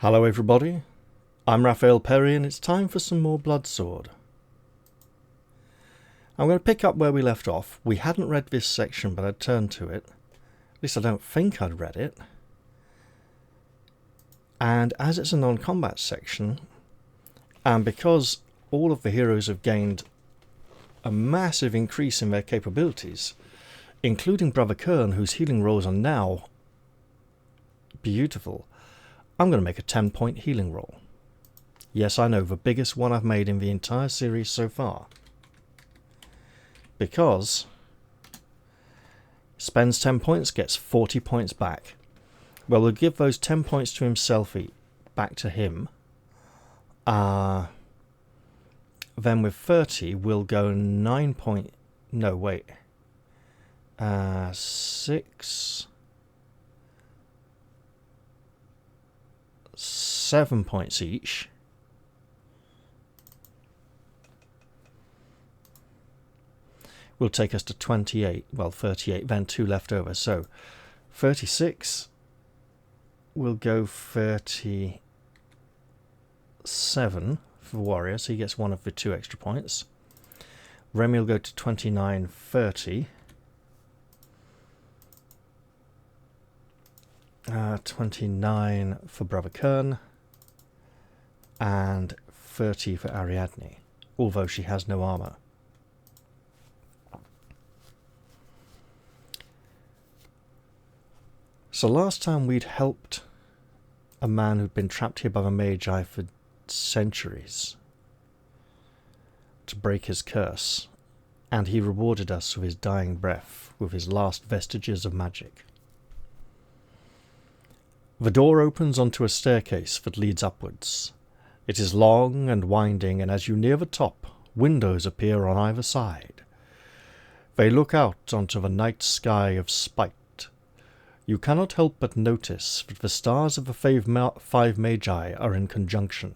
Hello everybody, I'm Raphael Perry and it's time for some more Bloodsword. I'm going to pick up where we left off. We hadn't read this section but I'd turned to it. At least I don't think I'd read it. And as it's a non-combat section, and because all of the heroes have gained a massive increase in their capabilities, including Brother Kern, whose healing rolls are now beautiful, I'm going to make a 10-point healing roll. Yes, I know, the biggest one I've made in the entire series so far. Because spends 10 points, gets 40 points back. Well, we'll give those 10 points to himself back to him. Then with 30, we'll go 9 point... No, wait. 6... 7 points each. Will take us to 28, well 38, then 2 left over, so 36, we'll go 37 for Warrior, so he gets one of the 2 extra points. Remy will go to 29, 30. 29 for Brother Kern, and 30 for Ariadne, although she has no armour. So last time we'd helped a man who'd been trapped here by the Magi for centuries to break his curse, and he rewarded us with his dying breath, with his last vestiges of magic. The door opens onto a staircase that leads upwards. It is long and winding, and as you near the top, windows appear on either side. They look out onto the night sky of Spyte. You cannot help but notice that the stars of the five Magi are in conjunction.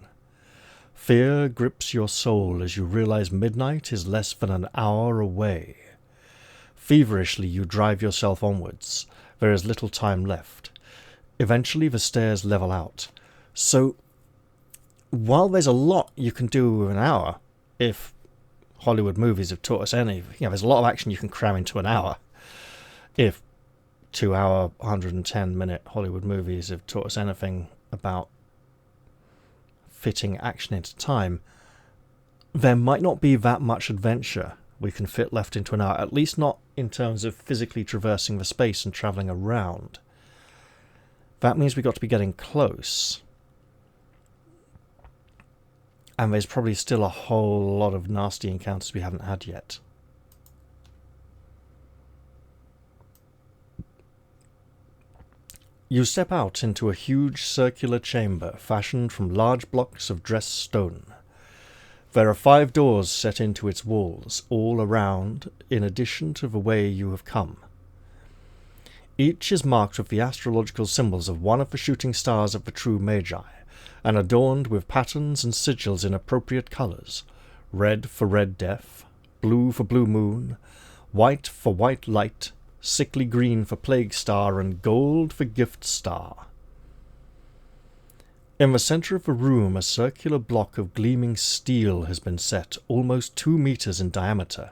Fear grips your soul as you realize midnight is less than an hour away. Feverishly you drive yourself onwards. There is little time left. Eventually the stairs level out. So, while there's a lot you can do with an hour, if Hollywood movies have taught us any, there's a lot of action you can cram into an hour. If 2-hour, 110-minute Hollywood movies have taught us anything about fitting action into time, there might not be that much adventure we can fit left into an hour, at least not in terms of physically traversing the space and travelling around. That means we've got to be getting close. And there's probably still a whole lot of nasty encounters we haven't had yet. You step out into a huge circular chamber fashioned from large blocks of dressed stone. There are 5 doors set into its walls, all around, in addition to the way you have come. Each is marked with the astrological symbols of one of the shooting stars of the True Magi, and adorned with patterns and sigils in appropriate colours: red for red death, blue for blue moon, white for white light, sickly green for plague star, and gold for gift star. In the centre of the room, a circular block of gleaming steel has been set, almost 2 meters in diameter.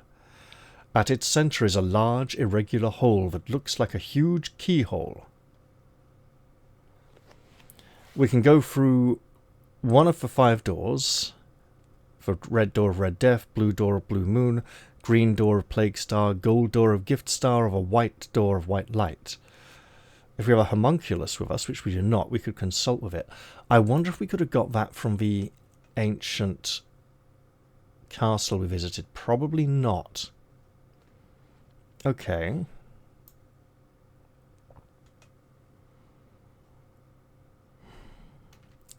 At its centre is a large, irregular hole that looks like a huge keyhole. We can go through one of the 5 doors. For red door of red death, blue door of blue moon, green door of plague star, gold door of gift star, of a white door of white light. If we have a homunculus with us, which we do not, we could consult with it. I wonder if we could have got that from the ancient castle we visited. Probably not. Okay.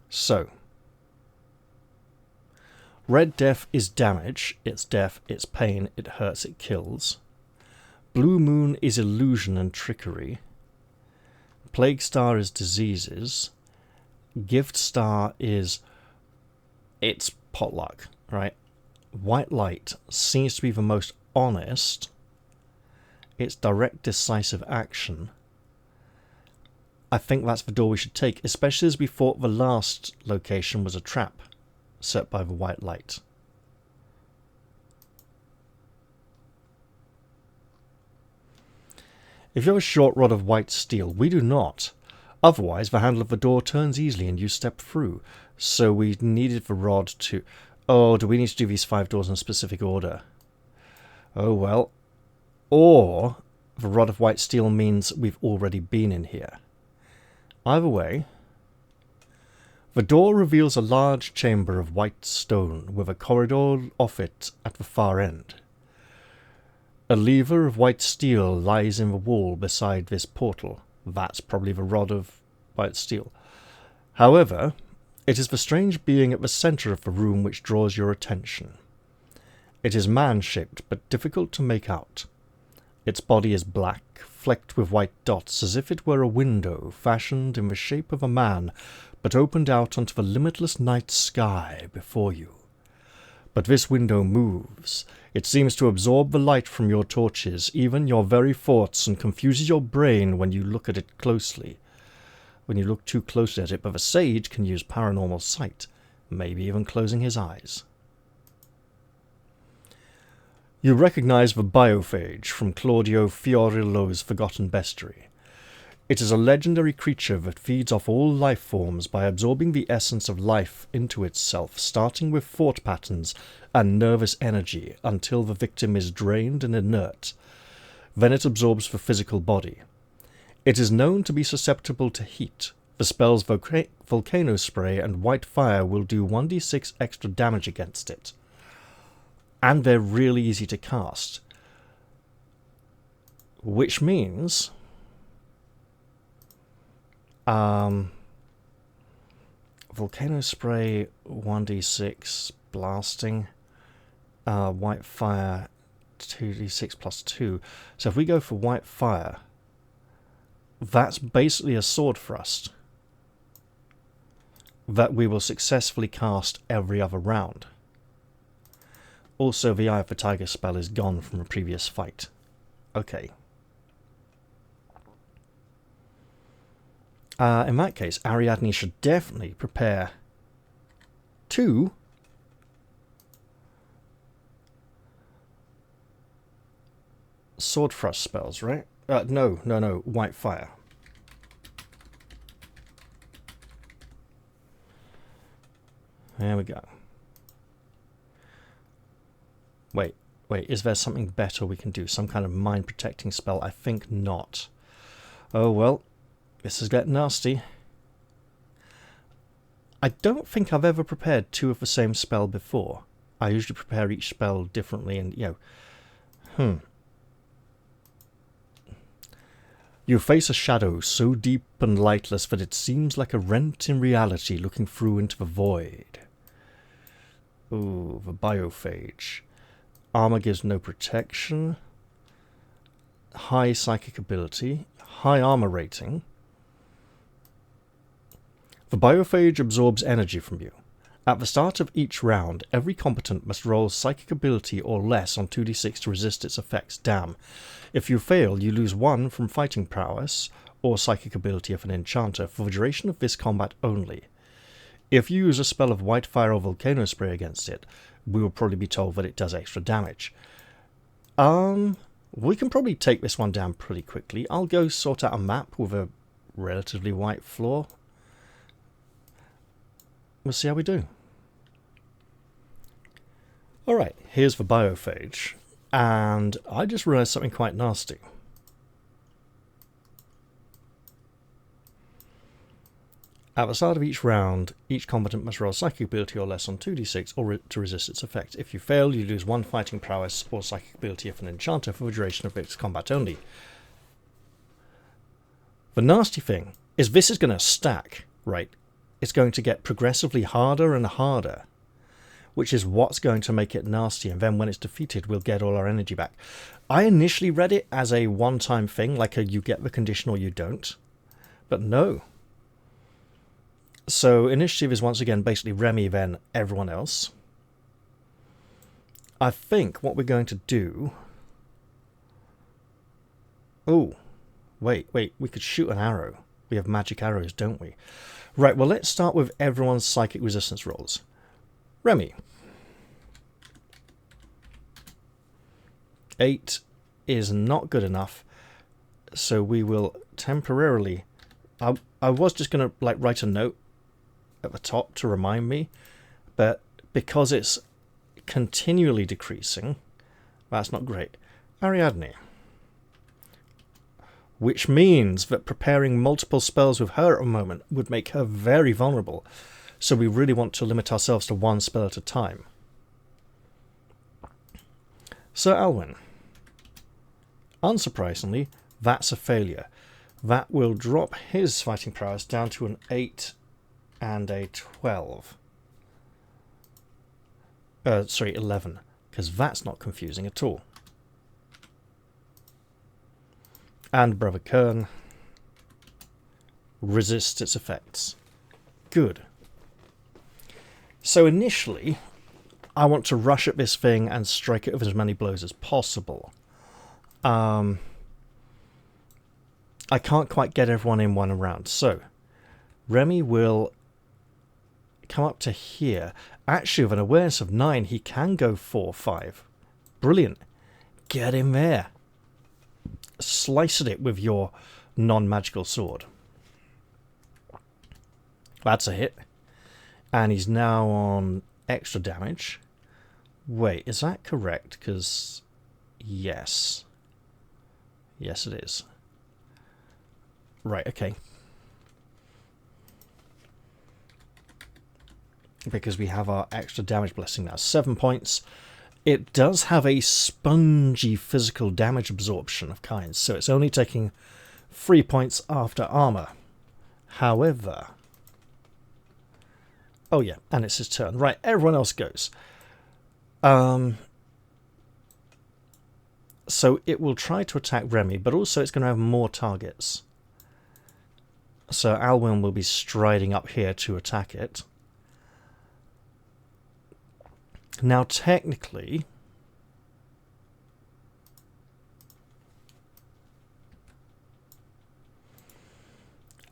So, red death is damage, it's death, it's pain, it hurts, it kills. Blue moon is illusion and trickery. Plague star is diseases. Gift star is... it's potluck, right? White light seems to be the most honest. It's direct, decisive action. I think that's the door we should take, especially as we thought the last location was a trap set by the white light. If you have a short rod of white steel, we do not. Otherwise, the handle of the door turns easily and you step through. So we needed the rod to... Oh, do we need to do these 5 doors in a specific order? Oh, well. Or the rod of white steel means we've already been in here. Either way, the door reveals a large chamber of white stone with a corridor off it at the far end. A lever of white steel lies in the wall beside this portal. That's probably the rod of white steel. However, it is the strange being at the centre of the room which draws your attention. It is man-shaped, but difficult to make out. Its body is black, flecked with white dots, as if it were a window fashioned in the shape of a man, but opened out onto the limitless night sky before you. But this window moves. It seems to absorb the light from your torches, even your very thoughts, and confuses your brain when you look at it closely. When you look too closely at it, but the sage can use paranormal sight, maybe even closing his eyes. You recognize the biophage from Claudio Fiorillo's Forgotten Bestiary. It is a legendary creature that feeds off all life forms by absorbing the essence of life into itself, starting with thought patterns and nervous energy until the victim is drained and inert. Then it absorbs the physical body. It is known to be susceptible to heat. The spells Volcano Spray and White Fire will do 1d6 extra damage against it. And they're really easy to cast. Which means... Volcano Spray 1d6 blasting, White Fire 2d6 plus 2. So if we go for White Fire, that's basically a sword thrust that we will successfully cast every other round. Also, the Eye of the Tiger spell is gone from a previous fight. Okay. In that case, Ariadne should definitely prepare 2 sword thrust spells, right? No, White Fire. There we go. Wait, is there something better we can do? Some kind of mind-protecting spell? I think not. Oh, well. This is getting nasty. I don't think I've ever prepared 2 of the same spell before. I usually prepare each spell differently and, You face a shadow so deep and lightless that it seems like a rent in reality looking through into the void. Ooh, the biophage. Armor gives no protection. High psychic ability. High armor rating. The biophage absorbs energy from you. At the start of each round, every combatant must roll psychic ability or less on 2d6 to resist its effects. Damn. If you fail, you lose 1 from fighting prowess or psychic ability of an enchanter for the duration of this combat only. If you use a spell of White Fire or Volcano Spray against it, we will probably be told that it does extra damage. We can probably take this one down pretty quickly. I'll go sort out a map with a relatively white floor. We'll see how we do. Alright, here's the biophage. And I just realised something quite nasty. At the start of each round, each combatant must roll psychic ability or less on 2d6 or to resist its effect. If you fail, you lose 1 fighting prowess or psychic ability of an enchanter for the duration of its combat only. The nasty thing is this is going to stack, right? It's going to get progressively harder and harder, which is what's going to make it nasty, and then when it's defeated, we'll get all our energy back. I initially read it as a one-time thing, like you get the condition or you don't, but no. So initiative is once again basically Remy, then everyone else. I think what we're going to do... Oh, wait, we could shoot an arrow. We have magic arrows, don't we? Right, well, let's start with everyone's psychic resistance rolls. Remy. 8 is not good enough, so we will temporarily... I was just going to like write a note at the top to remind me, but because it's continually decreasing, that's not great. Ariadne. Which means that preparing multiple spells with her at the moment would make her very vulnerable, so we really want to limit ourselves to one spell at a time. Sir Alwyn. Unsurprisingly, that's a failure. That will drop his fighting prowess down to an 8 and a 12. 11, because that's not confusing at all. And Brother Kern resists its effects. Good. So initially, I want to rush at this thing and strike it with as many blows as possible. I can't quite get everyone in one round, so Remy will come up to here. Actually, with an awareness of 9, he can go 4, 5. Brilliant. Get in there. Slice at it with your non-magical sword. That's a hit. And he's now on extra damage. Wait, is that correct? Because, yes. Yes, it is. Right, okay. Because we have our extra damage blessing now. 7 points. It does have a spongy physical damage absorption of kinds, so it's only taking 3 points after armor. However... Oh yeah, and it's his turn. Right, everyone else goes. So it will try to attack Remy, but also it's going to have more targets. So Alwyn will be striding up here to attack it. Now, technically,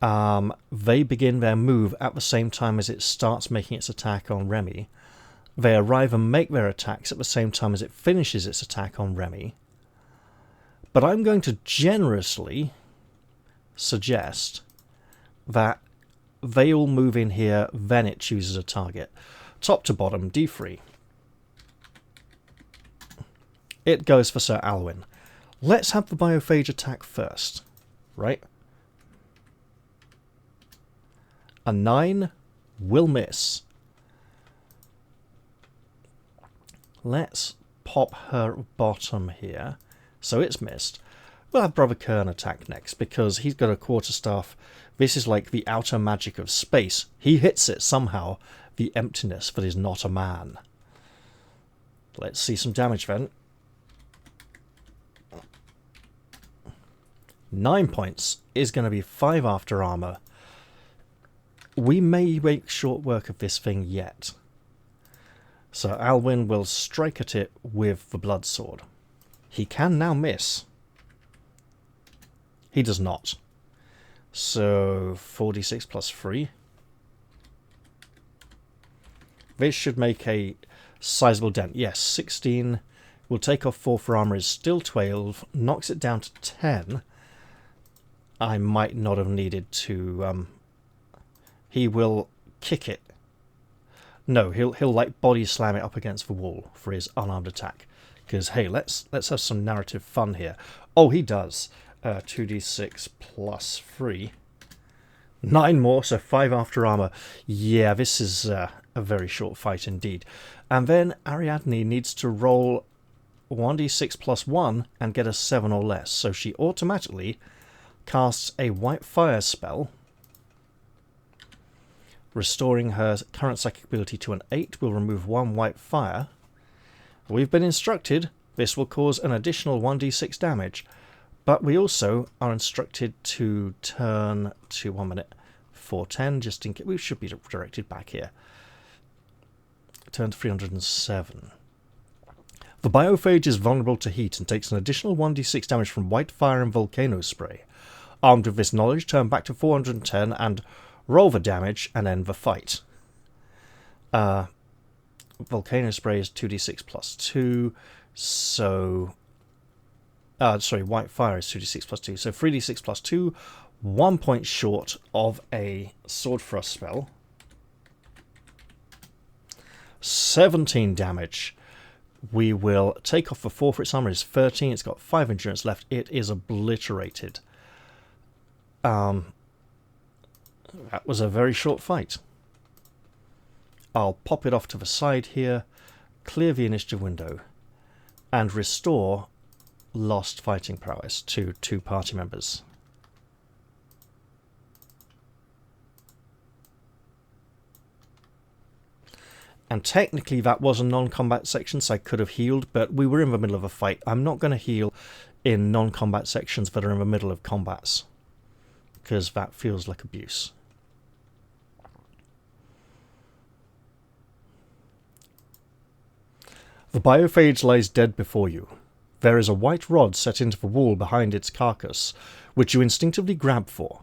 they begin their move at the same time as it starts making its attack on Remy. They arrive and make their attacks at the same time as it finishes its attack on Remy. But I'm going to generously suggest that they all move in here, then it chooses a target. Top to bottom, D3. It goes for Sir Alwyn. Let's have the biophage attack first, right? A 9 will miss. Let's pop her bottom here. So it's missed. We'll have Brother Kern attack next, because he's got a quarterstaff. This is like the outer magic of space. He hits it somehow. The emptiness that is not a man. Let's see some damage then. 9 points is going to be 5 after armor. We may make short work of this thing yet. So Alwyn will strike at it with the blood sword. He can now miss. He does not. So 46 plus 3. This should make a sizable dent. Yes, 16. We'll take off 4 for armor is still 12. Knocks it down to 10. I might not have needed to... he will kick it. No, he'll like body slam it up against the wall for his unarmed attack. Because hey, let's have some narrative fun here. Oh, he does. 2d6 plus 3. 9 more, so 5 after armor. Yeah, this is a very short fight indeed. And then Ariadne needs to roll 1d6 plus 1 and get a 7 or less. So she automatically casts a white fire spell, restoring her current psychic ability to an 8. Will remove 1 white fire. We've been instructed this will cause an additional 1d6 damage, but we also are instructed to turn to 1 minute 410, just in case. We should be directed back here. Turn to 307. The biophage is vulnerable to heat and takes an additional 1d6 damage from white fire and volcano spray. Armed with this knowledge, turn back to 410 and roll the damage and end the fight. Volcano Spray is 2d6 plus 2, so... sorry, White Fire is 2d6 plus 2, so 3d6 plus 2, 1 point short of a Sword Thrust spell. 17 damage. We will take off the 4 for its armor. It's 13, it's got 5 endurance left. It is obliterated. That was a very short fight. I'll pop it off to the side here, clear the initiative window, and restore lost fighting prowess to 2 party members. And technically that was a non-combat section, so I could have healed, but we were in the middle of a fight. I'm not going to heal in non-combat sections that are in the middle of combats, because that feels like abuse. The biophage lies dead before you. There is a white rod set into the wall behind its carcass, which you instinctively grab for.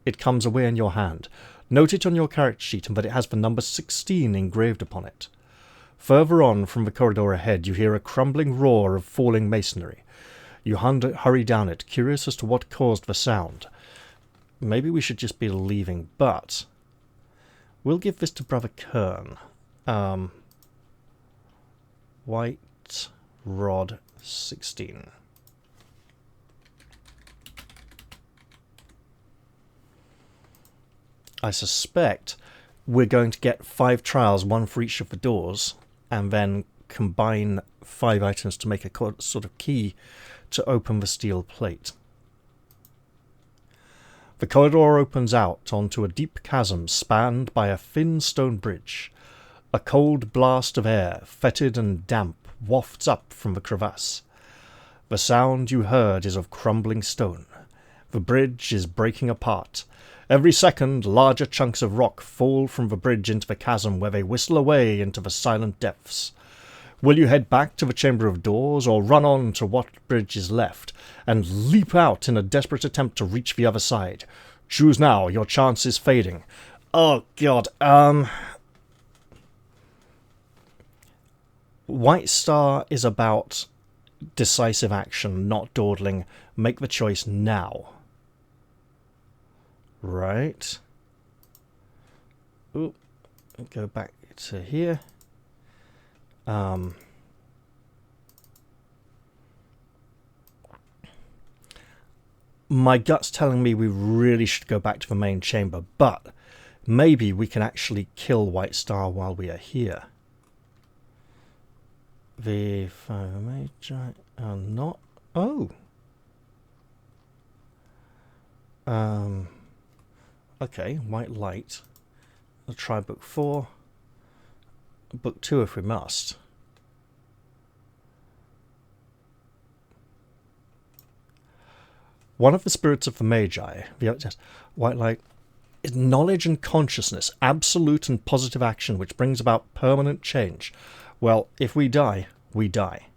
It comes away in your hand. Note it on your character sheet and that it has the number 16 engraved upon it. Further on from the corridor ahead you hear a crumbling roar of falling masonry. You hurry down it, curious as to what caused the sound. Maybe we should just be leaving, but we'll give this to Brother Kern. White Rod 16. I suspect we're going to get 5 trials, 1 for each of the doors, and then combine 5 items to make a sort of key to open the steel plate. The corridor opens out onto a deep chasm spanned by a thin stone bridge. A cold blast of air, fetid and damp, wafts up from the crevasse. The sound you heard is of crumbling stone. The bridge is breaking apart. Every second, larger chunks of rock fall from the bridge into the chasm where they whistle away into the silent depths. Will you head back to the Chamber of Doors or run on to what bridge is left and leap out in a desperate attempt to reach the other side? Choose now, your chance is fading. Oh god, White Star is about decisive action, not dawdling. Make the choice now. Right. Ooh, go back to here. My gut's telling me we really should go back to the main chamber, but maybe we can actually kill White Star while we are here. The 5 Magi are not... Oh! Okay, White Light. I'll try book 4. Book 2 if we must. One of the spirits of the Magi, the White Light, is knowledge and consciousness, absolute and positive action which brings about permanent change. Well, if we die, we die.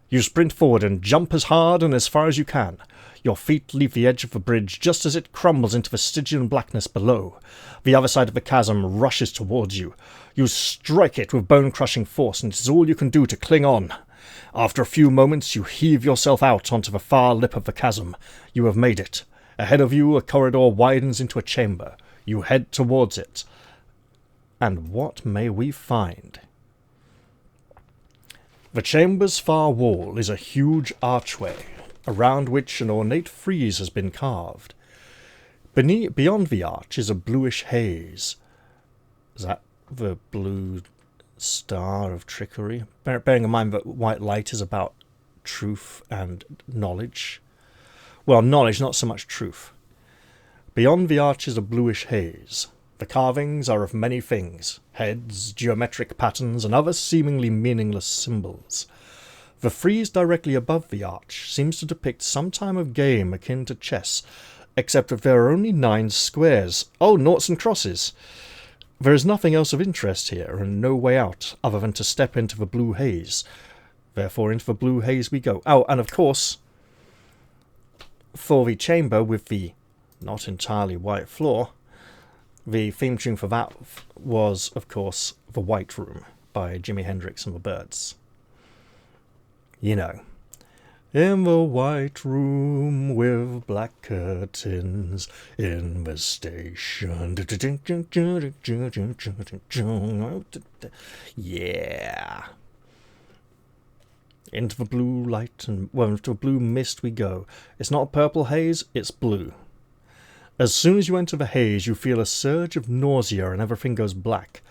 You sprint forward and jump as hard and as far as you can. Your feet leave the edge of the bridge just as it crumbles into the Stygian blackness below. The other side of the chasm rushes towards you. You strike it with bone-crushing force, and it is all you can do to cling on. After a few moments, you heave yourself out onto the far lip of the chasm. You have made it. Ahead of you, a corridor widens into a chamber. You head towards it. And what may we find? The chamber's far wall is a huge archway, around which an ornate frieze has been carved. Beyond the arch is a bluish haze. Is that the blue star of trickery? Bearing in mind that White Light is about truth and knowledge. Well, knowledge, not so much truth. Beyond the arch is a bluish haze. The carvings are of many things, heads, geometric patterns, and other seemingly meaningless symbols. The frieze directly above the arch seems to depict some type of game akin to chess, except that there are only 9 squares. Oh, noughts and crosses! There is nothing else of interest here, and no way out, other than to step into the blue haze. Therefore into the blue haze we go. Oh, and of course, for the chamber with the not entirely white floor, the theme tune for that was, of course, The White Room by Jimi Hendrix and the Byrds. You know. In the white room with black curtains in the station. Yeah. Into the blue light and, well, into the blue mist we go. It's not a purple haze, it's blue. As soon as you enter the haze, you feel a surge of nausea and everything goes black.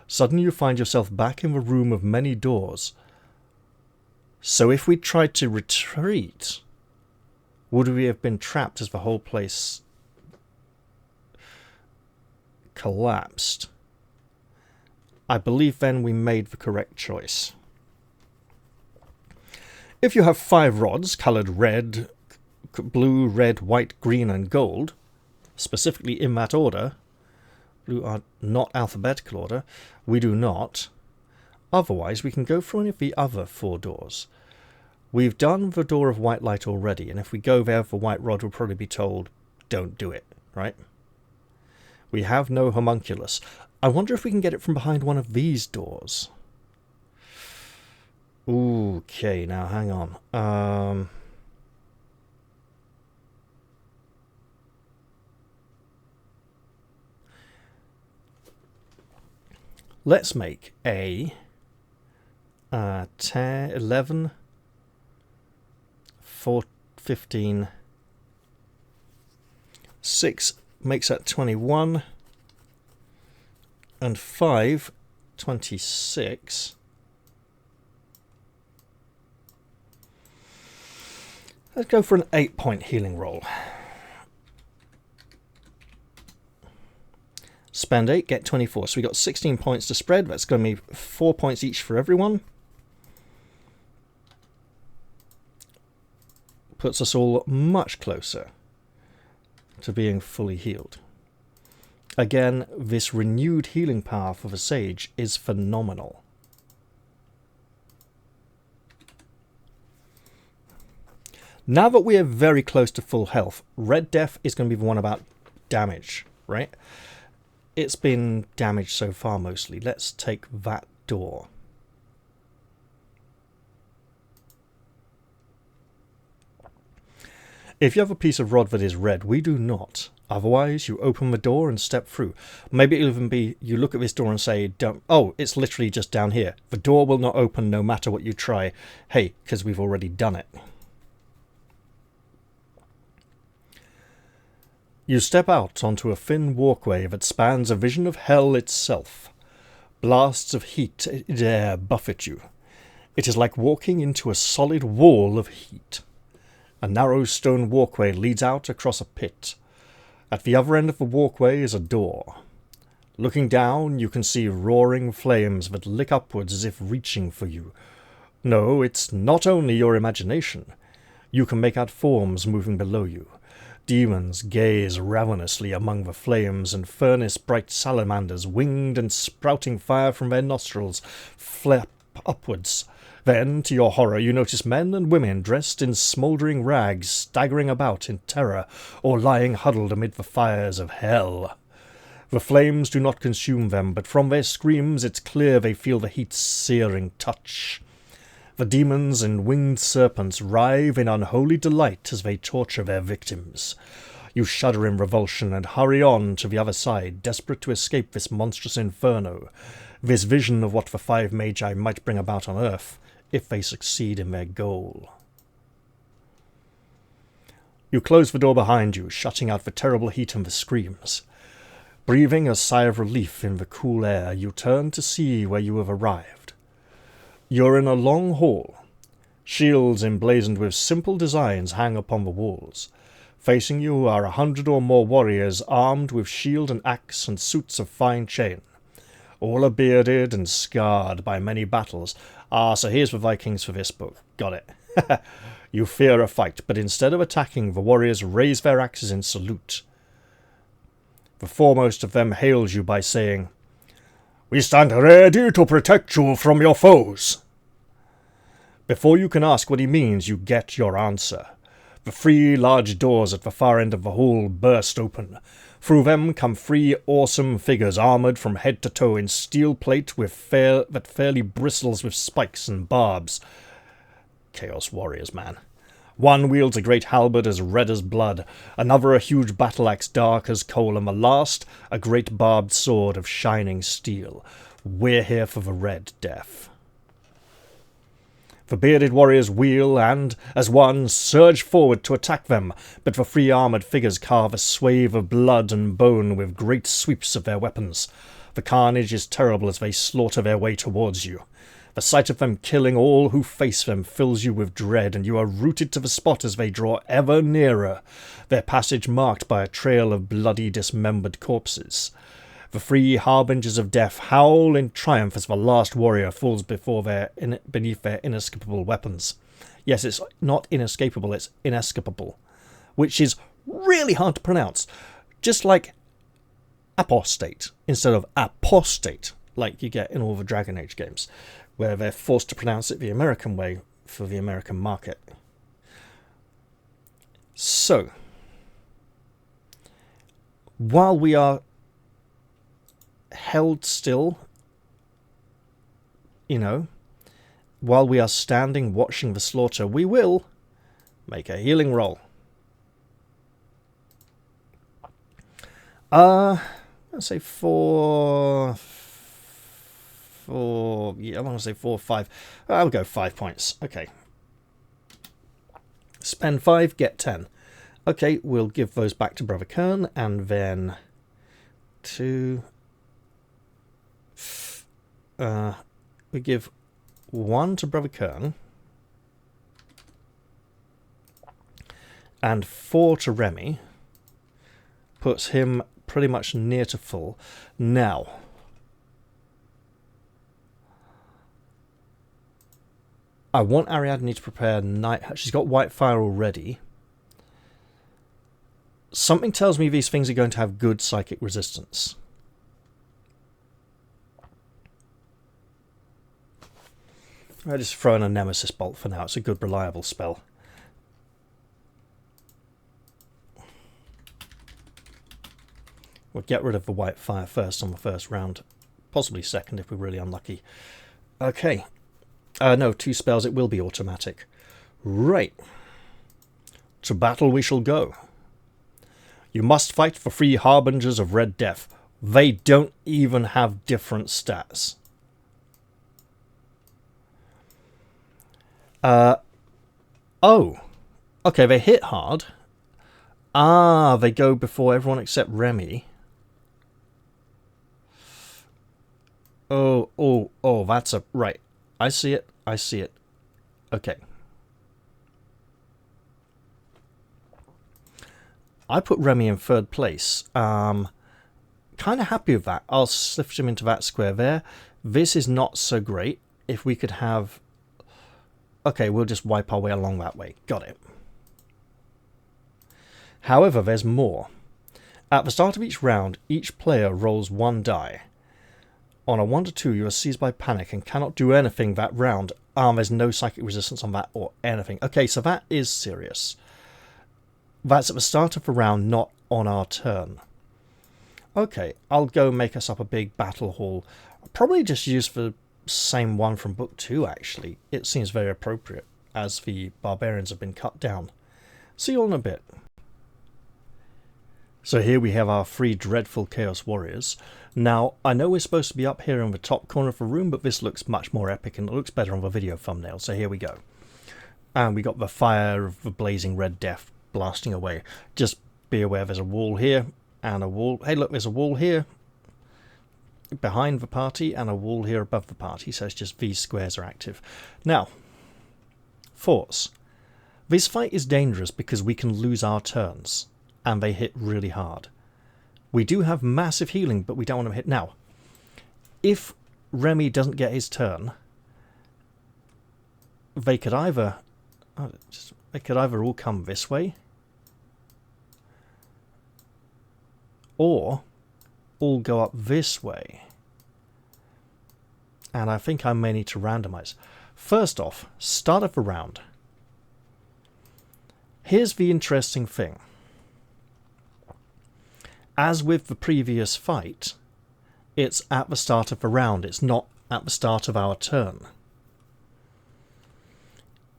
Suddenly you find yourself back in the room of many doors. So if we tried to retreat, would we have been trapped as the whole place collapsed? I believe then we made the correct choice. If you have 5 rods coloured red, blue, red, white, green and gold, specifically in that order, blue are not alphabetical order, we do not. Otherwise, we can go through any of the other 4 doors. We've done the door of white light already, and if we go there for white rod, we'll probably be told, don't do it, right? We have no homunculus. I wonder if we can get it from behind one of these doors. Okay, now hang on. Let's make a 10, 11, 4, 15, 6 makes that 21, and 5, 26. Let's go for an 8-point healing roll. Spend 8, get 24. So we got 16 points to spread. That's going to be 4 points each for everyone. Puts us all much closer to being fully healed. Again, this renewed healing power for the sage is phenomenal. Now that we are very close to full health, Red Death is going to be the one about damage, right? It's been damaged so far mostly. Let's take that door. If you have a piece of rod that is red, we do not. Otherwise, you open the door and step through. Maybe it'll even be, you look at this door and say, don't, oh, it's literally just down here. The door will not open no matter what you try. Hey, because we've already done it. You step out onto a thin walkway that spans a vision of hell itself. Blasts of heat air buffet you. It is like walking into a solid wall of heat. A narrow stone walkway leads out across a pit. At the other end of the walkway is a door. Looking down, you can see roaring flames that lick upwards as if reaching for you. No, it's not only your imagination. You can make out forms moving below you. Demons gaze ravenously among the flames, and furnace-bright salamanders, winged and sprouting fire from their nostrils, flap upwards. Then, to your horror, you notice men and women dressed in smouldering rags, staggering about in terror, or lying huddled amid the fires of hell. The flames do not consume them, but from their screams it's clear they feel the heat's searing touch. The demons and winged serpents writhe in unholy delight as they torture their victims. You shudder in revulsion and hurry on to the other side, desperate to escape this monstrous inferno, this vision of what the 5 Magi might bring about on Earth, if they succeed in their goal. You close the door behind you, shutting out the terrible heat and the screams. Breathing a sigh of relief in the cool air, you turn to see where you have arrived. You're in a long hall. Shields emblazoned with simple designs hang upon the walls. Facing you are 100 or more warriors armed with shield and axe and suits of fine chain. All are bearded and scarred by many battles. Ah, so here's the Vikings for this book. Got it. You fear a fight, but instead of attacking, the warriors raise their axes in salute. The foremost of them hails you by saying, "We stand ready to protect you from your foes." Before you can ask what he means, you get your answer. The 3 large doors at the far end of the hall burst open. Through them come 3 awesome figures armoured from head to toe in steel plate that fairly bristles with spikes and barbs. Chaos warriors, man. One wields a great halberd as red as blood, another a huge battle-axe dark as coal, and the last a great barbed sword of shining steel. We're here for the Red Death. The bearded warriors wheel and, as one, surge forward to attack them, but the 3 armoured figures carve a swathe of blood and bone with great sweeps of their weapons. The carnage is terrible as they slaughter their way towards you. The sight of them killing all who face them fills you with dread, and you are rooted to the spot as they draw ever nearer, their passage marked by a trail of bloody dismembered corpses. The 3 harbingers of death howl in triumph as the last warrior falls beneath their inescapable weapons. Yes, it's not inescapable, it's inescapable, which is really hard to pronounce. Just like apostate instead of apostate, like you get in all the Dragon Age games, where they're forced to pronounce it the American way for the American market. So, while we are held still, while we are standing watching the slaughter, we will make a healing roll. Let's say 4, yeah, I want to say 4 or 5. I'll go 5 points. Okay. Spend 5, get 10. Okay, we'll give those back to Brother Kern, and then 2. We give 1 to Brother Kern and 4 to Remy. Puts him pretty much near to full. Now, I want Ariadne to prepare night. She's got white fire already. Something tells me these things are going to have good psychic resistance. I just throw in a Nemesis Bolt for now. It's a good, reliable spell. We'll get rid of the white fire first on the first round. Possibly second if we're really unlucky. Okay. No, 2 spells. It will be automatic. Right. To battle we shall go. You must fight for 3 harbingers of Red Death. They don't even have different stats. Oh, okay, they hit hard. Ah, they go before everyone except Remy. Oh, that's a... Right, I see it. Okay. I put Remy in 3rd place. Kind of happy with that. I'll shift him into that square there. This is not so great. If we could have... Okay, we'll just wipe our way along that way. Got it. However, there's more. At the start of each round, each player rolls 1 die. On a 1 to 2, you are seized by panic and cannot do anything that round. There's no psychic resistance on that or anything. Okay, so that is serious. That's at the start of the round, not on our turn. Okay, I'll go make us up a big battle hall. I'll probably just use the same one from book 2, actually. It seems very appropriate, as the barbarians have been cut down. See you all in a bit. So here we have our 3 dreadful Chaos Warriors. Now, I know we're supposed to be up here in the top corner of the room, but this looks much more epic and it looks better on the video thumbnail, so here we go. And we got the fire of the blazing Red Death blasting away. Just be aware there's a wall here, and a wall... Hey, look, there's a wall here behind the party and a wall here above the party, so it's just these squares are active. Now, thoughts. This fight is dangerous because we can lose our turns, and they hit really hard. We do have massive healing, but we don't want to hit now. If Remy doesn't get his turn, they could either all come this way, or all go up this way. And I think I may need to randomize. First off, start of a round. Here's the interesting thing. As with the previous fight, it's at the start of the round, it's not at the start of our turn.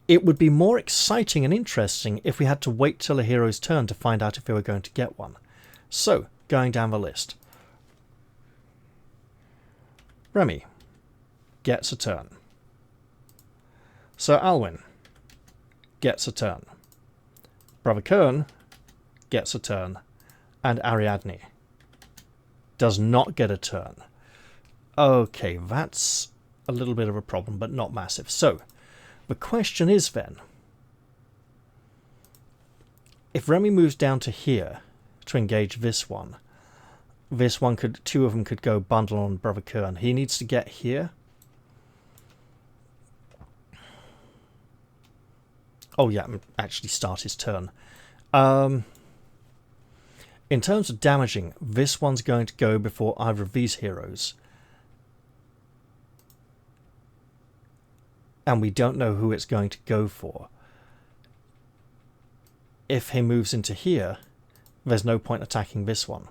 It would be more exciting and interesting if we had to wait till a hero's turn to find out if they were going to get one. So, going down the list. Remy gets a turn. Sir Alwyn gets a turn. Brother Kern gets a turn. And Ariadne does not get a turn. Okay, that's a little bit of a problem, but not massive. So, the question is then, if Remy moves down to here to engage this one could, two of them could go bundle on Brother Kern. He needs to get here. Oh yeah, actually start his turn. In terms of damaging, this one's going to go before either of these heroes. And we don't know who it's going to go for. If he moves into here, there's no point attacking this one.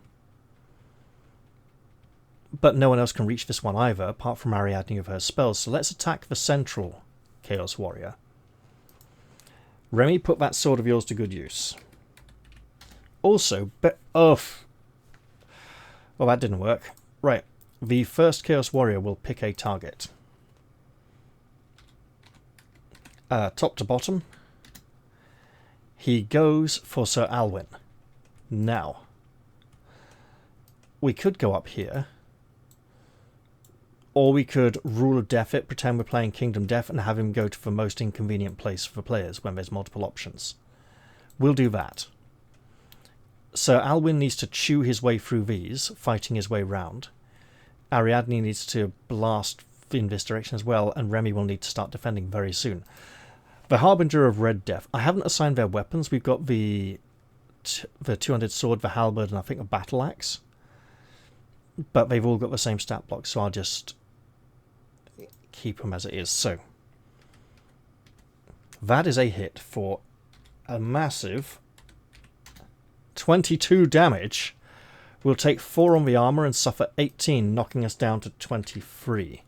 But no one else can reach this one either, apart from Ariadne with her spells. So let's attack the central Chaos Warrior. Remy, put that sword of yours to good use. Also, well, that didn't work. Right, the first Chaos Warrior will pick a target. Top to bottom. He goes for Sir Alwyn. Now, we could go up here. Or we could Rule of Death it, pretend we're playing Kingdom Death, and have him go to the most inconvenient place for players when there's multiple options. We'll do that. Sir Alwyn needs to chew his way through these, fighting his way round. Ariadne needs to blast in this direction as well, and Remy will need to start defending very soon. The Harbinger of Red Death. I haven't assigned their weapons. We've got the two-handed sword, the halberd, and I think a battle axe. But they've all got the same stat block, so I'll just keep them as it is. So, that is a hit for a massive 22 damage. We'll take 4 on the armor and suffer 18, knocking us down to 23.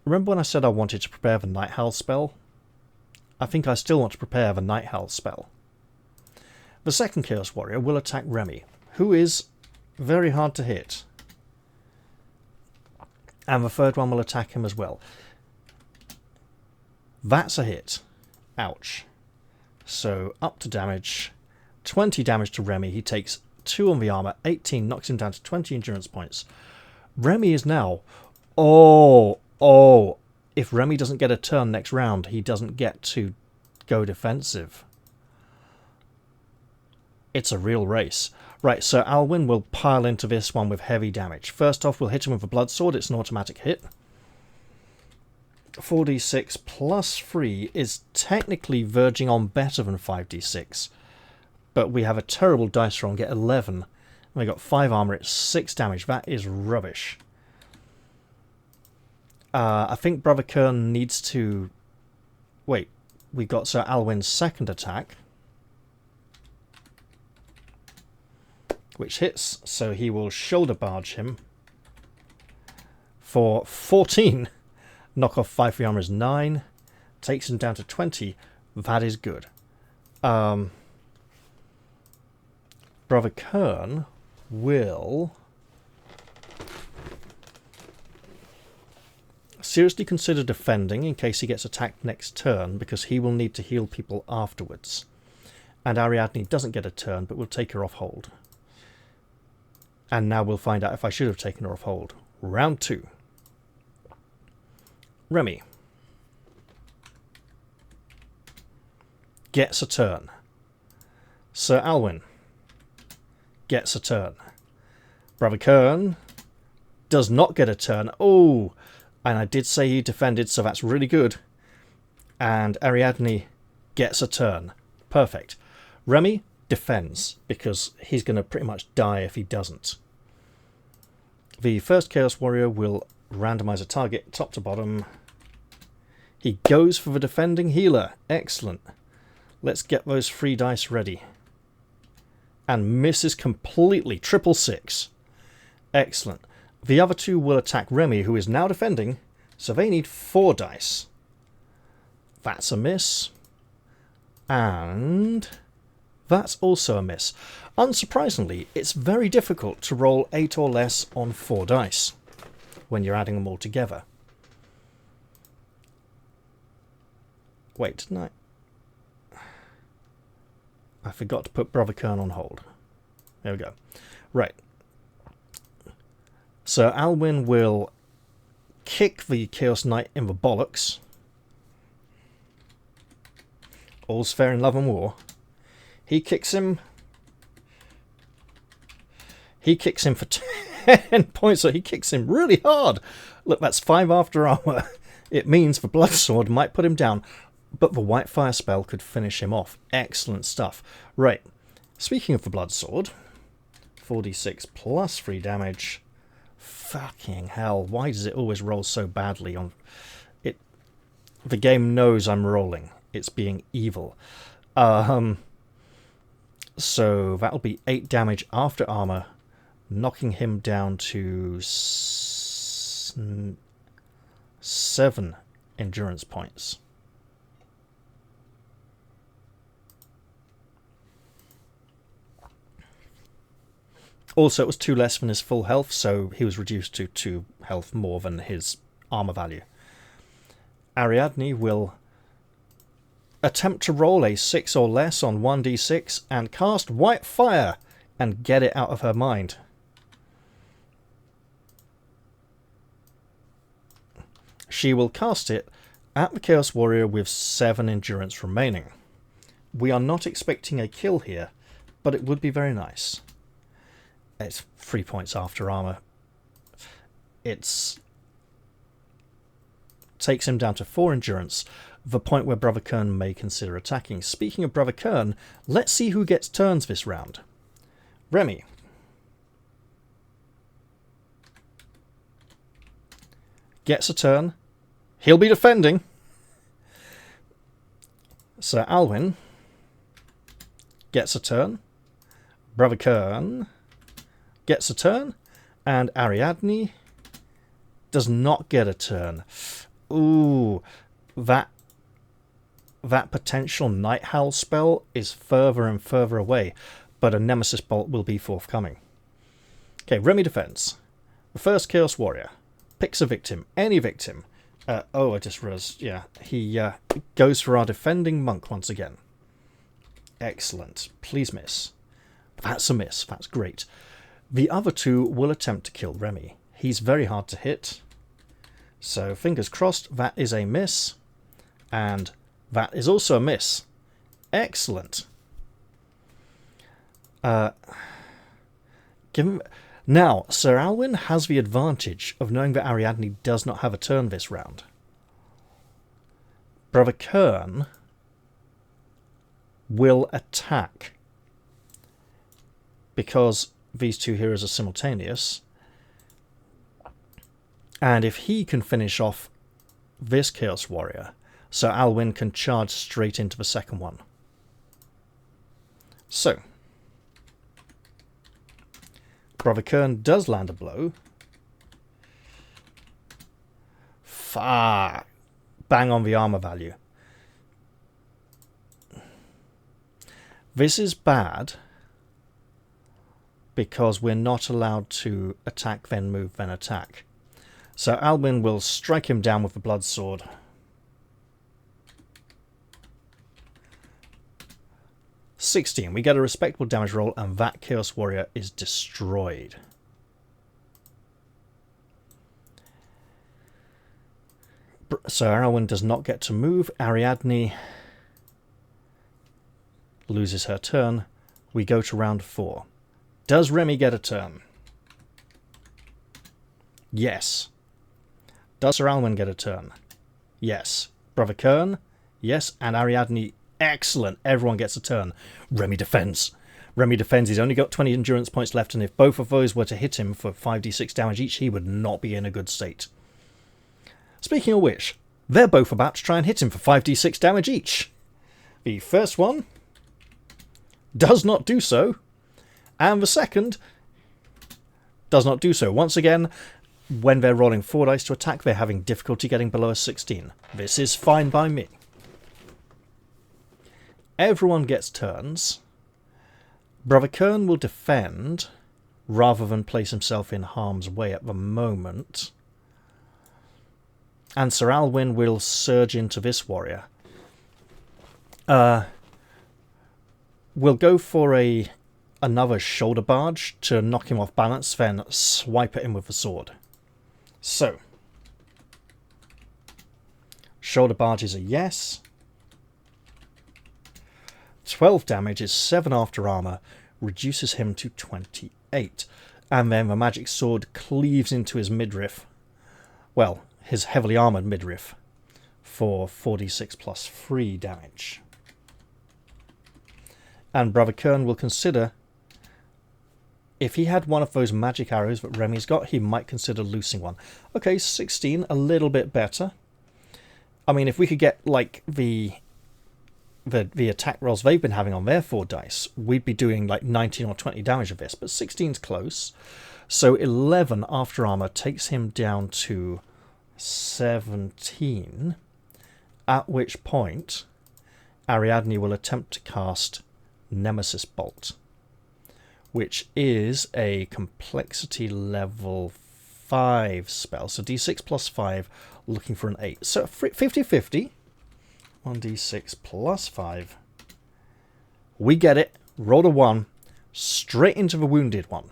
Remember when I said I wanted to prepare the Night Howl spell? I think I still want to prepare the Night Howl spell. The second Chaos Warrior will attack Remy, who is very hard to hit. And the third one will attack him as well. That's a hit. Ouch. So, up to damage. 20 damage to Remy. He takes 2 on the armor. 18 knocks him down to 20 endurance points. Remy is now... Oh! If Remy doesn't get a turn next round, he doesn't get to go defensive. It's a real race. Right, so Alwyn will pile into this one with heavy damage. First off, we'll hit him with a blood sword. It's an automatic hit. 4d6 plus 3 is technically verging on better than 5d6. But we have a terrible dice roll and get 11. And we got 5 armor, it's 6 damage. That is rubbish. I think Brother Kern needs to... Wait, we got Sir Alwyn's second attack, which hits, so he will shoulder barge him for 14. Knock off 5 for the armor is 9. Takes him down to 20. That is good. Brother Kern will seriously consider defending in case he gets attacked next turn, because he will need to heal people afterwards. And Ariadne doesn't get a turn, but we'll take her off hold. And now we'll find out if I should have taken her off hold. Round 2. Remy gets a turn. Sir Alwyn gets a turn. Brother Kern does not get a turn. Oh, and I did say he defended, so that's really good. And Ariadne gets a turn. Perfect. Remy defends, because he's going to pretty much die if he doesn't. The first Chaos Warrior will randomize a target, top to bottom. He goes for the defending healer. Excellent. Let's get those 3 dice ready. And misses completely. 666. Excellent. The other 2 will attack Remy, who is now defending, so they need 4 dice. That's a miss. And that's also a miss. Unsurprisingly, it's very difficult to roll 8 or less on 4 dice when you're adding them all together. Wait, didn't I forgot to put Brother Kern on hold. There we go. Right. So Alwyn will kick the Chaos Knight in the bollocks. All's fair in love and war. He kicks him for 10 points, so he kicks him really hard. Look, that's 5 after armor. It means the blood sword might put him down, but the white fire spell could finish him off. Excellent stuff. Right, speaking of the blood sword, 4d6 plus 3 damage. Fucking hell, why does it always roll so badly on it? The game knows I'm rolling. It's being evil. So that'll be 8 damage after armor, knocking him down to 7 endurance points. Also, it was 2 less than his full health, so he was reduced to 2 health more than his armor value. Ariadne will attempt to roll a 6 or less on 1d6 and cast White Fire and get it out of her mind. She will cast it at the Chaos Warrior with 7 endurance remaining. We are not expecting a kill here, but it would be very nice. It's 3 points after armor. Takes him down to 4 endurance, the point where Brother Kern may consider attacking. Speaking of Brother Kern, let's see who gets turns this round. Remy. Gets a turn. He'll be defending. Sir Alwyn gets a turn. Brother Kern gets a turn. And Ariadne does not get a turn. Ooh, that potential Night Howl spell is further and further away, but a Nemesis Bolt will be forthcoming. Okay, Remy defends. The first Chaos Warrior picks a victim, any victim. I just realized, yeah, he goes for our defending monk once again. Excellent. Please miss. That's a miss. That's great. The other 2 will attempt to kill Remy. He's very hard to hit. So fingers crossed, that is a miss. And that is also a miss. Excellent. Now, Sir Alwyn has the advantage of knowing that Ariadne does not have a turn this round. Brother Kern will attack because these 2 heroes are simultaneous. And if he can finish off this Chaos Warrior, Sir Alwyn can charge straight into the second one. So, Brother Kern does land a blow. Fuck. Bang on the armor value. This is bad because we're not allowed to attack, then move, then attack. So Alwyn will strike him down with the blood sword. $16. We get a respectable damage roll, and that Chaos Warrior is destroyed. So Alwyn does not get to move. Ariadne loses her turn. We go to round 4. Does Remy get a turn? Yes. Does Sir Alwyn get a turn? Yes. Brother Kern? Yes. And Ariadne? Excellent. Everyone gets a turn. Remy defends. Remy defends. He's only got 20 endurance points left, and if both of those were to hit him for 5d6 damage each, he would not be in a good state. Speaking of which, They're both about to try and hit him for 5d6 damage each. The first one does not do so, and the second does not do so. Once again, when they're rolling 4 dice to attack, they're having difficulty getting below a 16. This is fine by me. Everyone gets turns. Brother Kern will defend rather than place himself in harm's way at the moment. And Sir Alwyn will surge into this warrior. We'll go for another shoulder barge to knock him off balance, then swipe at him with the sword. So, shoulder barge is a yes. 12 damage is 7 after armor, reduces him to 28. And then the magic sword cleaves into his midriff. Well, his heavily armored midriff for 4d6 plus 3 damage. And Brother Kern will consider, if he had one of those magic arrows that Remy's got, he might consider loosing one. Okay, 16, a little bit better. I mean, if we could get, like, the attack rolls they've been having on their 4 dice, we'd be doing, like, 19 or 20 damage of this, but 16's close. So 11 after armor takes him down to 17, at which point Ariadne will attempt to cast Nemesis Bolt, which is a complexity level 5 spell. So d6 plus 5, looking for an 8. So 50-50. 1d6 plus 5. We get it. Rolled a 1. Straight into the wounded one.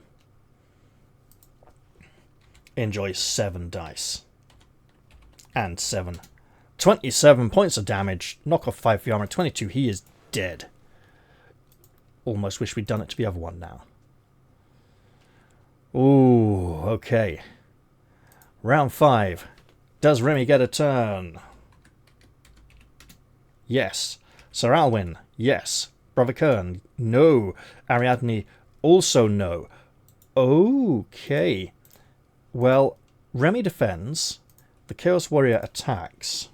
Enjoy 7 dice. And 7. 27 points of damage. Knock off 5 for the armor. 22. He is dead. Almost wish we'd done it to the other one now. Ooh, okay. Round 5. Does Remy get a turn? Yes. Sir Alwyn? Yes. Brother Kern? No. Ariadne? Also no. Okay. Well, Remy defends. The Chaos Warrior attacks.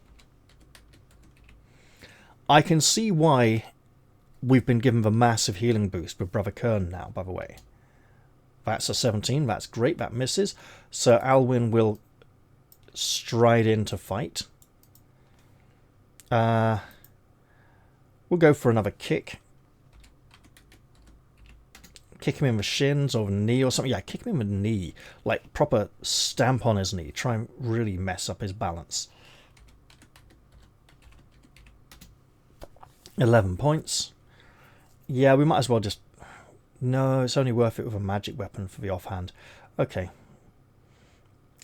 I can see why we've been given the massive healing boost with Brother Kern now, by the way. That's a 17. That's great. That misses. Sir Alwyn will stride in to fight. We'll go for another kick. Kick him in the shins or the knee or something. Yeah, kick him in the knee. Like, proper stamp on his knee. Try and really mess up his balance. 11 points. Yeah, we might as well just... No, it's only worth it with a magic weapon for the offhand. Okay.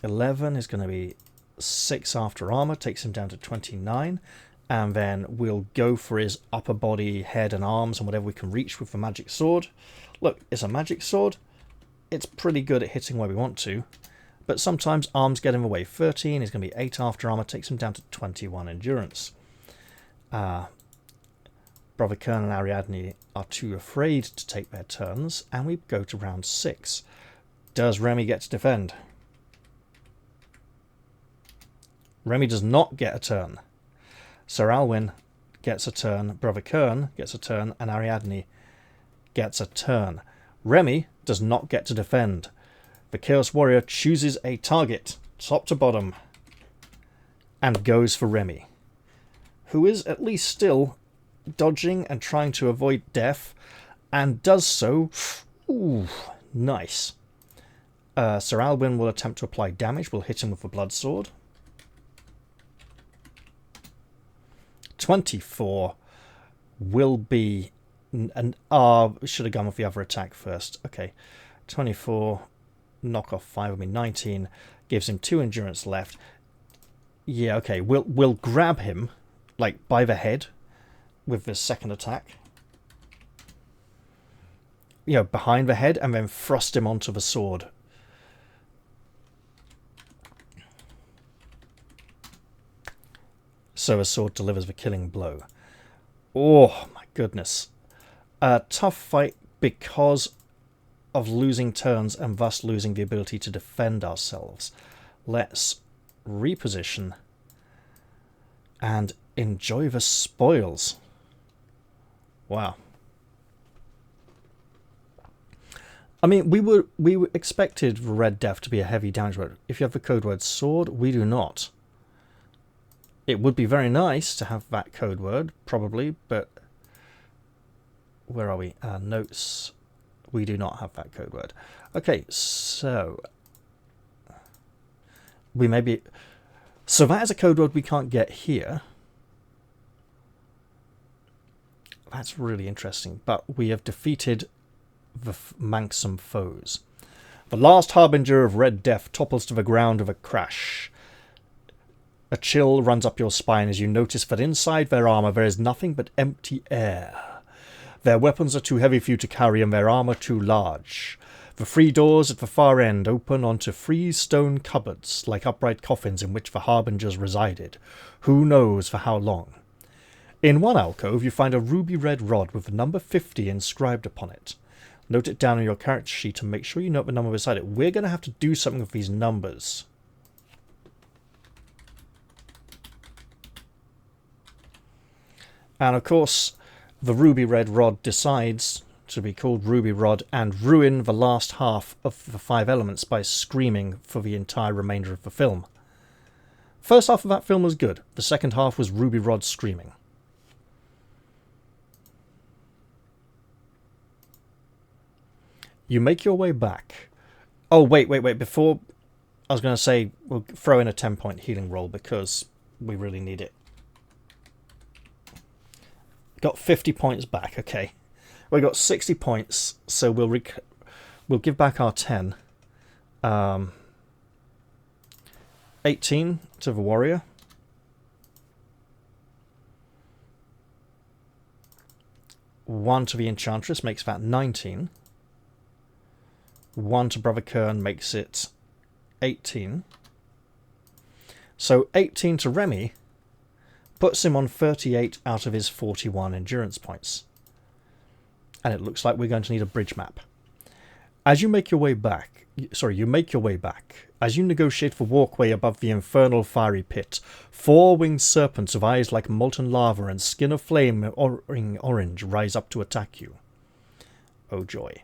11 is going to be 6 after armor. Takes him down to 29. And then we'll go for his upper body, head and arms and whatever we can reach with the magic sword. Look, it's a magic sword. It's pretty good at hitting where we want to. But sometimes arms get in the way. 13 is going to be 8 after armor. Takes him down to 21 endurance. Brother Kern and Ariadne are too afraid to take their turns. And we go to round 6. Does Remy get to defend? Remy does not get a turn. Sir Alwyn gets a turn, Brother Kern gets a turn, and Ariadne gets a turn. Remy does not get to defend. The Chaos Warrior chooses a target, top to bottom, and goes for Remy, who is at least still dodging and trying to avoid death, and does so. Ooh, nice. Sir Alwyn will attempt to apply damage. We'll hit him with the blood sword. 24 will be... and should have gone with the other attack first. Okay. 24, knock off 5 will be 19. Gives him 2 endurance left. Yeah, okay. We'll grab him, like, by the head with the second attack. You know, behind the head, and then thrust him onto the sword. So a sword delivers the killing blow. Oh, my goodness. A tough fight because of losing turns and thus losing the ability to defend ourselves. Let's reposition and enjoy the spoils. Wow. I mean, we expected Red Death to be a heavy damage word. If you have the code word sword, we do not. It would be very nice to have that code word, probably, but where are we? Notes. We do not have that code word. Okay, so we maybe. So that is a code word we can't get here. That's really interesting. But we have defeated the manxome foes. The last harbinger of Red Death topples to the ground with a crash. A chill runs up your spine as you notice that inside their armour there is nothing but empty air. Their weapons are too heavy for you to carry and their armour too large. The 3 doors at the far end open onto 3 stone cupboards, like upright coffins in which the harbingers resided. Who knows for how long? In one alcove you find a ruby-red rod with the number 50 inscribed upon it. Note it down on your character sheet and make sure you note the number beside it. We're going to have to do something with these numbers. And of course, the ruby red rod decides to be called Ruby Rod and ruin the last half of the 5 elements by screaming for the entire remainder of the film. First half of that film was good. The second half was Ruby Rod screaming. You make your way back. Oh, wait. Before, I was going to say, we'll throw in a 10-point healing roll because we really need it. Got 50 points back, okay. We got 60 points, so we'll give back our 10. 18 to the warrior. One to the enchantress makes that 19. 1 to Brother Kern makes it 18. So 18 to Remy puts him on 38 out of his 41 endurance points. And it looks like we're going to need a bridge map. As you make your way back, as you negotiate the walkway above the infernal fiery pit, 4 winged serpents with eyes like molten lava and skin of flame orange rise up to attack you. Oh joy.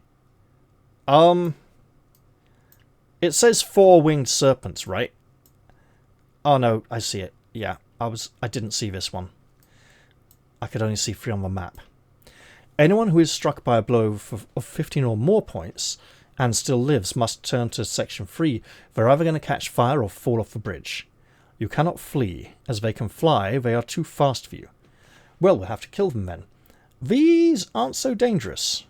It says 4 winged serpents, right? Oh no, I see it. Yeah, I didn't see this one. I could only see 3 on the map. Anyone who is struck by a blow of 15 or more points and still lives must turn to section 3. They're either going to catch fire or fall off the bridge. You cannot flee. As they can fly, they are too fast for you. Well, we'll have to kill them then. These aren't so dangerous.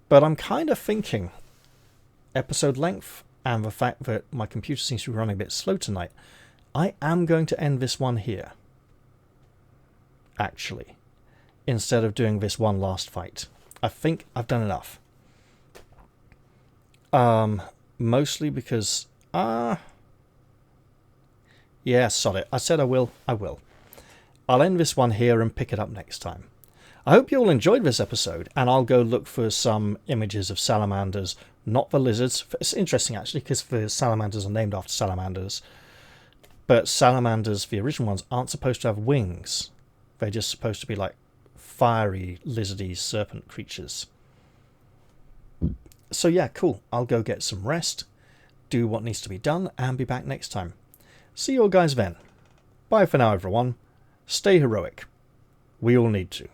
But I'm kind of thinking episode length and the fact that my computer seems to be running a bit slow tonight, I am going to end this one here. Actually, instead of doing this one last fight. I think I've done enough. Mostly because, yeah, sod it. I said I will. I'll end this one here and pick it up next time. I hope you all enjoyed this episode, and I'll go look for some images of salamanders, not the lizards. It's interesting, actually, because the salamanders are named after salamanders. But salamanders, the original ones, aren't supposed to have wings. They're just supposed to be like fiery, lizardy serpent creatures. So yeah, cool. I'll go get some rest, do what needs to be done, and be back next time. See you all guys then. Bye for now, everyone. Stay heroic. We all need to.